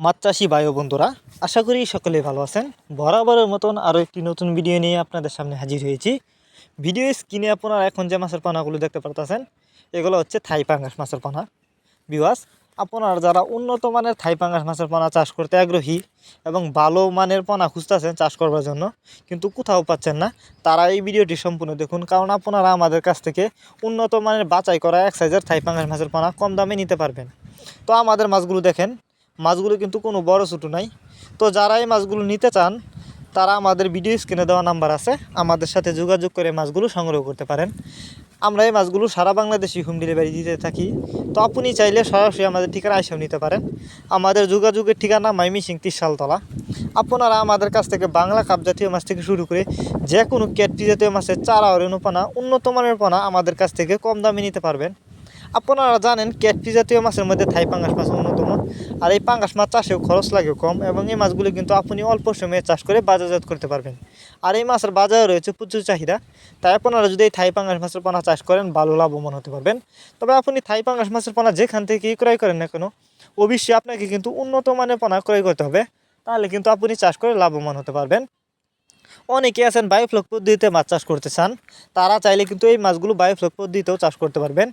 মাছ চাষি ভাই ও বন্ধুরা, আশা করি সকলেই ভালো আছেন। বরাবরের মতন আরও একটি নতুন ভিডিও নিয়ে আপনাদের সামনে হাজির হয়েছি। ভিডিও স্ক্রিনে আপনারা এখন যে মাছের পানাগুলো দেখতে পারতেছেন, এগুলো হচ্ছে থাই পাঙ্গাস মাছের পানা। ভিউয়ার্স, আপনারা যারা উন্নত মানের থাই পাঙ্গাস মাছের পানা চাষ করতে আগ্রহী এবং ভালো মানের পানা খুঁজতেছেন চাষ করবার জন্য, কিন্তু কোথাও পাচ্ছেন না, তারা এই ভিডিওটি সম্পূর্ণ দেখুন। কারণ আপনারা আমাদের কাছ থেকে উন্নত মানের বাছাই করা এক সাইজের থাই পাঙ্গাস মাছের পানা কম দামে নিতে পারবেন। তো আমাদের মাছগুলো দেখেন, মাছগুলো কিন্তু কোনো বড় ছোটো নাই। তো যারা এই মাছগুলো নিতে চান, তারা আমাদের ভিডিও স্ক্রিনে দেওয়া নাম্বার আছে, আমাদের সাথে যোগাযোগ করে মাছগুলো সংগ্রহ করতে পারেন। আমরা এই মাছগুলো সারা বাংলাদেশে হোম ডেলিভারি দিতে থাকি। তো আপনি চাইলে সরাসরি আমাদের ঠিকানা এসেও নিতে পারেন। আমাদের যোগাযোগের ঠিকানা ময়মনসিংহ ত্রিশালতলা। আপনারা আমাদের কাছ থেকে বাংলা কাপ জাতীয় মাছ থেকে শুরু করে যে কোনো ক্যাটফিশ জাতীয় মাছের চারা ও রেণুপানা, উন্নত মানের পানা আমাদের কাছ থেকে কম দামে নিতে পারবেন। আপনারা জানেন ক্যাটফিশ জাতীয় মাছের মধ্যে থাই পাঙ্গাস মাছ অন্যতম। আর এই পাঙ্গাস মাছ চাষেও খরচ লাগে কম, এবং এই মাছগুলো কিন্তু আপনি অল্প সময়ে চাষ করে বাজারজাত করতে পারবেন। আর এই মাছের বাজারে রয়েছে প্রচুর চাহিদা। তাই আপনারা যদি এই থাই পাঙ্গাস মাছের পোনা চাষ করেন, ভালো লাভবান হতে পারবেন। তবে আপনি থাই পাঙ্গাস মাছের পোনা যেখান থেকে ক্রয় করেন না কেন, অবশ্যই আপনাকে কিন্তু উন্নত মানের পোনা ক্রয় করতে হবে। তাহলে কিন্তু আপনি চাষ করে লাভবান হতে পারবেন। অনেকে আছেন বায়োফ্লক পদ্ধতিতে মাছ চাষ করতে চান, তারা চাইলে কিন্তু এই মাছগুলো বায়োফ্লক পদ্ধতিতেও চাষ করতে পারবেন।